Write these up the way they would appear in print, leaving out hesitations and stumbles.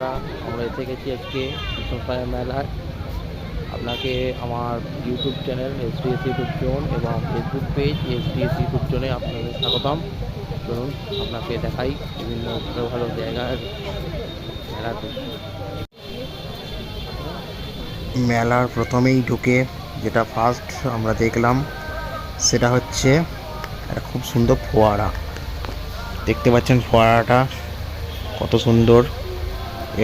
আমরা এসে গেছি আজকে কৃষ্ণসায়র মেলায়। আপনাকে আমার YouTube channel SDS YouTube zone এবং ফেসবুক পেজ এসডিএস ইউটিউব জোনে আপনাদের স্বাগতম। চলুন আপনাকে দেখাই বিভিন্ন ভালো ভালো জায়গার মেলার দৃশ্য। মেলার প্রথমেই ঢুকে যেটা ফার্স্ট আমরা দেখলাম সেটা হচ্ছে একটা খুব সুন্দর ফোয়ারা। দেখতে পাচ্ছেন ফোয়ারাটা কত সুন্দর।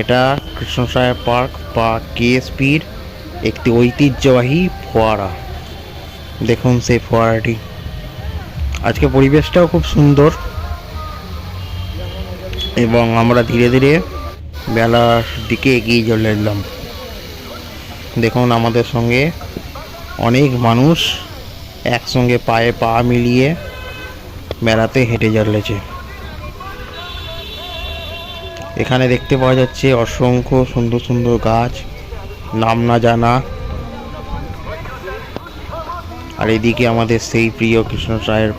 এটা কৃষ্ণসায়র পার্ক বা কেএসপির একটি ঐতিহ্যবাহী ফোয়ারা। দেখুন সেই ফোয়ারাটি। আজকে পরিবেশটাও খুব সুন্দর এবং আমরা ধীরে ধীরে মেলার দিকে এগিয়ে চলে এলাম। দেখুন আমাদের সঙ্গে অনেক মানুষ একসঙ্গে পায়ে পা মিলিয়ে মেলাতে হেঁটে চলেছে। এখানে দেখতে পাওয়া যাচ্ছে অসংখ্য সুন্দর সুন্দর গাছ, নাম না জানা। আর এদিকে আমাদের সেই প্রিয় কৃষ্ণসায়র।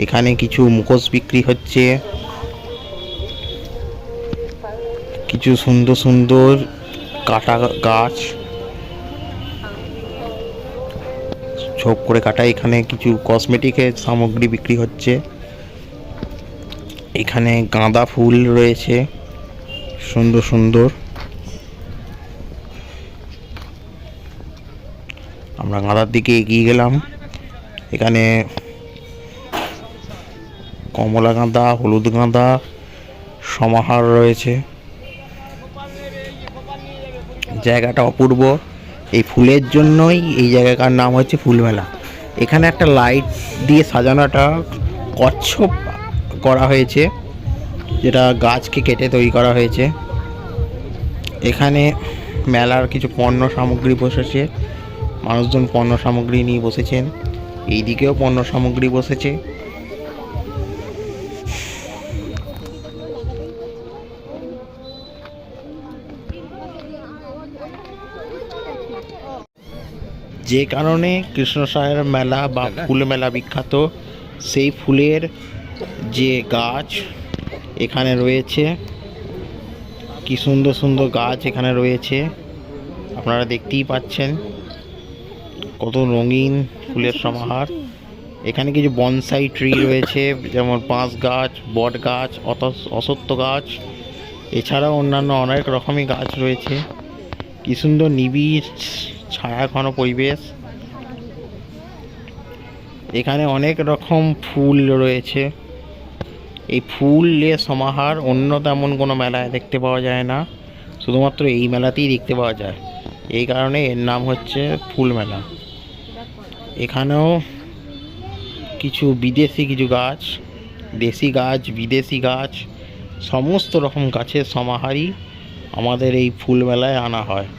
এখানে কিছু মুখোশ বিক্রি হচ্ছে, কিছু সুন্দর সুন্দর কাটা গাছ ঝোপ করে কাটা। এখানে কিছু কসমেটিকের সামগ্রী বিক্রি হচ্ছে। এখানে গাঁদা ফুল রয়েছে সুন্দর সুন্দর। আমরা গাঁদার দিকে এগিয়ে গেলাম। এখানে কমলা গাঁদা, হলুদ গাঁদা সমাহার রয়েছে। জায়গাটা অপূর্ব। এই ফুলের জন্যই এই জায়গাটার নাম হচ্ছে ফুলমেলা। এখানে একটা লাইট দিয়ে সাজানোটা কচ্ছপ করা হয়েছে, যেটা গাছকে কেটে তৈরি করা হয়েছে। এখানে মেলার কিছু পণ্য সামগ্রী বসেছে, মানুষজন পণ্য সামগ্রী নিয়ে বসেছেন। এই দিকেও পণ্য সামগ্রী বসেছে। যে কারণে কৃষ্ণসায়র মেলা বা ফুল মেলা বিখ্যাত, সেই ফুলের যে গাছ এখানে রয়েছে, কি সুন্দর সুন্দর গাছ এখানে রয়েছে আপনারা দেখতেই পাচ্ছেন। কত রঙিন ফুলের সমাহার। এখানে কিছু বনসাই ট্রি রয়েছে, যেমন বাঁশ গাছ, বট গাছ, অশ্বত্থ গাছ, এছাড়াও অন্যান্য অনেক রকমই গাছ রয়েছে। কি সুন্দর নিবিড় ছায়াঘন পরিবেশ। এখানে অনেক রকম ফুল রয়েছে। এই ফুলের সমাহার অন্য তেমন কোনো মেলায় দেখতে পাওয়া যায় না, শুধুমাত্র এই মেলাতেই দেখতে পাওয়া যায়। এই কারণে এর নাম হচ্ছে ফুল মেলা। এখানেও কিছু বিদেশি কিছু গাছ, দেশি গাছ, বিদেশি গাছ, সমস্ত রকম গাছের সমাহারই আমাদের এই ফুল মেলায় আনা হয়।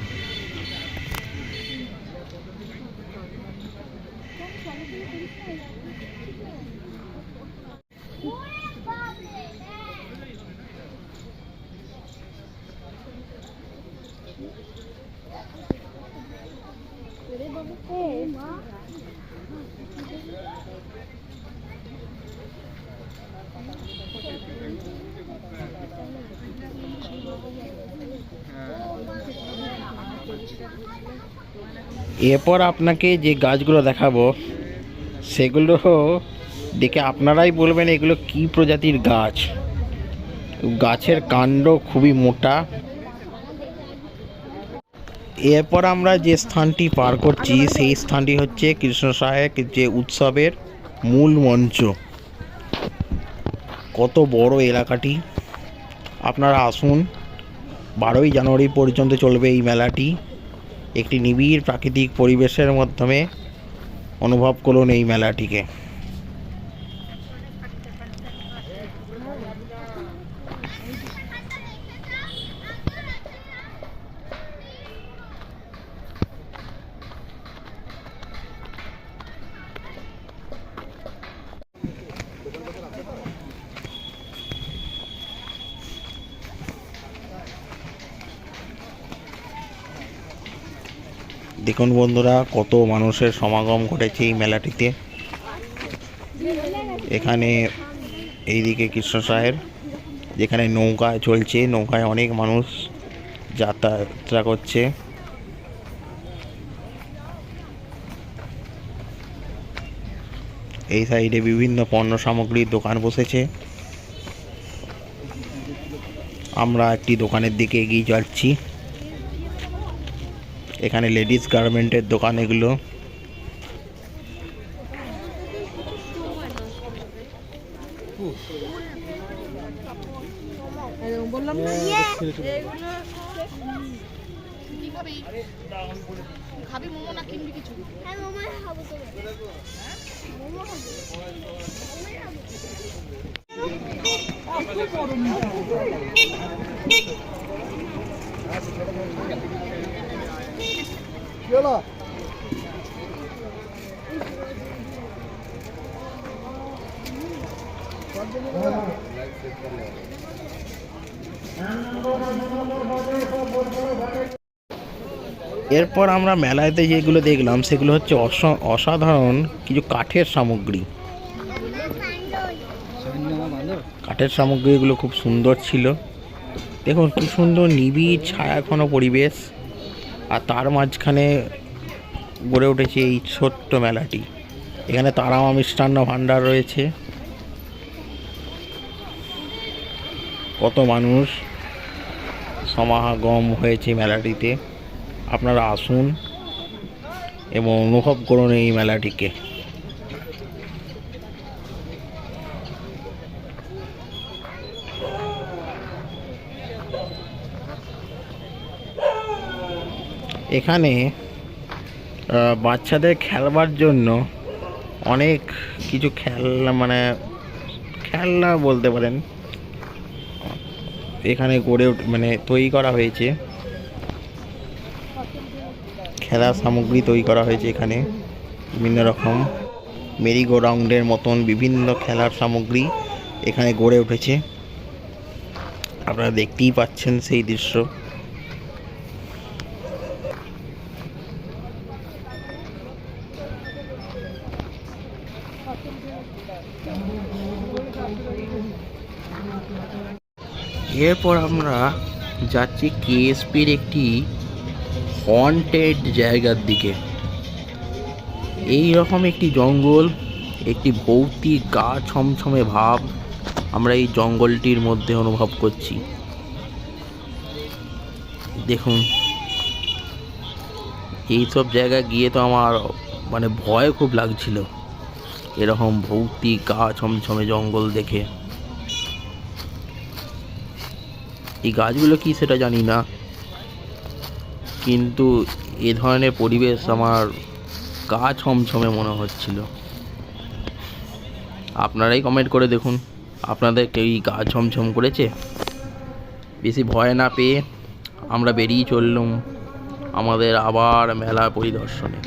এরপর আপনাকে যে গাছগুলো দেখাবো সেগুলো দেখে আপনারাই বলবেন এগুলো কি প্রজাতির গাছ। গাছের কাণ্ড খুবই মোটা। এরপর আমরা যে স্থানটি পার করছি সেই স্থানটি হচ্ছে কৃষ্ণসায়র যে উৎসবের মূল মঞ্চ। কত বড় এলাকাটি, আপনারা আসুন। 12ই জানুয়ারি পর্যন্ত চলবে এই মেলাটি। একটি নিবিড় প্রাকৃতিক পরিবেশের মাধ্যমে অনুভব করুন এই মেলাটিকে। দেখুন বন্ধুরা, কত মানুষের সমাগম ঘটেছে এই মেলাটিতে। এখানে এইদিকে কৃষ্ণসাহের, যেখানে নৌকা চলছে, নৌকায় অনেক মানুষ যাত্রা করছে। এই সাইডে বিভিন্ন পণ্য সামগ্রীর দোকান বসেছে। আমরা একটি দোকানের দিকে এগিয়ে যাচ্ছি। এখানে লেডিস গার্মেন্টের দোকান এগুলো। এরপর আমরা মেলাতে যেগুলো দেখলাম সেগুলো হচ্ছে অসাধারণ কিছু কাঠের সামগ্রী। কাঠের সামগ্রীগুলো খুব সুন্দর ছিল। দেখুন কি সুন্দর নিবিড় ছায়াঘন পরিবেশ, আর তার মাঝখানে গড়ে উঠেছে এই ছোট্ট মেলাটি। এখানে তারামা মিষ্টান্ন ভাণ্ডার রয়েছে। কত মানুষ সমাগম হয়েছে মেলাটিতে। আপনারা আসুন এবং অনুভব করুন এই মেলাটিকে। এখানে বাচ্চাদের খেলবার জন্য অনেক কিছু খেলনা বলতে পারেন এখানে তৈরি করা হয়েছে। খেলার সামগ্রী তৈরি করা হয়েছে এখানে। বিভিন্ন রকম মেরি গো রাউন্ডের মতন বিভিন্ন খেলার সামগ্রী এখানে গড়ে উঠেছে। আপনারা দেখতেই পাচ্ছেন সেই দৃশ্য। এরপর আমরা যাচ্ছি কেএসপির একটি হন্টেড জায়গার দিকে। এই রকম একটি জঙ্গল, একটি ভৌতিক গা ছমছমে ভাব আমরা এই জঙ্গলটির মধ্যে অনুভব করছি। দেখুন, এইসব জায়গায় গিয়ে তো আমার ভয় খুব লাগছিল, এরকম ভৌতিক গা ছমছমে জঙ্গল দেখে। এই গাছগুলো কি সেটা জানি না, কিন্তু এ ধরনের পরিবেশ আমার গা ছমছমে মনে হচ্ছিল। আপনারাই কমেন্ট করে দেখুন, আপনাদের এই গা ছমছম করেছে? বেশি ভয় না পেয়ে আমরা বেরিয়ে চললাম আমাদের আবার মেলা পরিদর্শনে।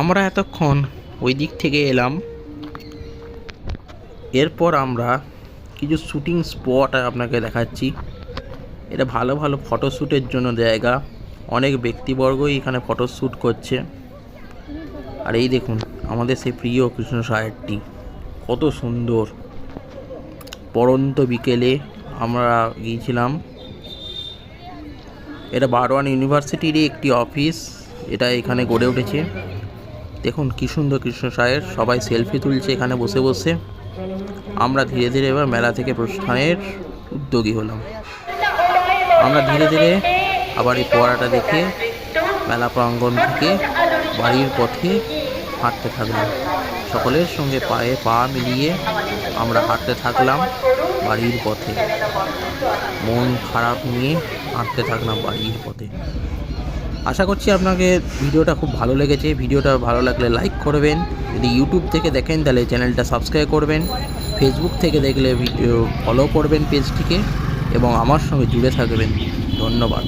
আমরা এতক্ষণ ওই দিক থেকে এলাম। এরপর আমরা কিছু শুটিং স্পট আপনাকে দেখাচ্ছি। এটা ভালো ভালো ফটোশ্যুটের জন্য জায়গা। অনেক ব্যক্তিবর্গই এখানে ফটোশ্যুট করছে। আর এই দেখুন আমাদের সেই প্রিয় কৃষ্ণসায়রটি কত সুন্দর। পড়ন্ত বিকেলে আমরা গিয়েছিলাম। এটা বারওয়ান ইউনিভার্সিটিরই একটি অফিস, এটা এখানে গড়ে উঠেছে। দেখুন কি সুন্দর কৃষ্ণসায়র, সবাই সেলফি তুলছে এখানে বসে বসে। আমরা ধীরে ধীরে এবার মেলা থেকে প্রস্থানের উদ্যোগী হলাম। আমরা ধীরে ধীরে আবার এই ফোয়ারাটা দেখে মেলা প্রাঙ্গণ থেকে বাড়ির পথে হাঁটতে থাকলাম। সকলের সঙ্গে পায়ে পা মিলিয়ে আমরা হাঁটতে থাকলাম বাড়ির পথে। মন খারাপ নিয়ে হাঁটতে থাকলাম বাড়ির পথে। আশা করছি আপনাকে ভিডিওটা খুব ভালো লেগেছে। ভিডিওটা ভালো লাগলে লাইক করবেন। যদি ইউটিউব থেকে দেখেন তাহলে চ্যানেলটা সাবস্ক্রাইব করবেন। ফেসবুক থেকে দেখলে ভিডিও ফলো করবেন পেজটিকে এবং আমার সঙ্গে জুড়ে থাকবেন। ধন্যবাদ।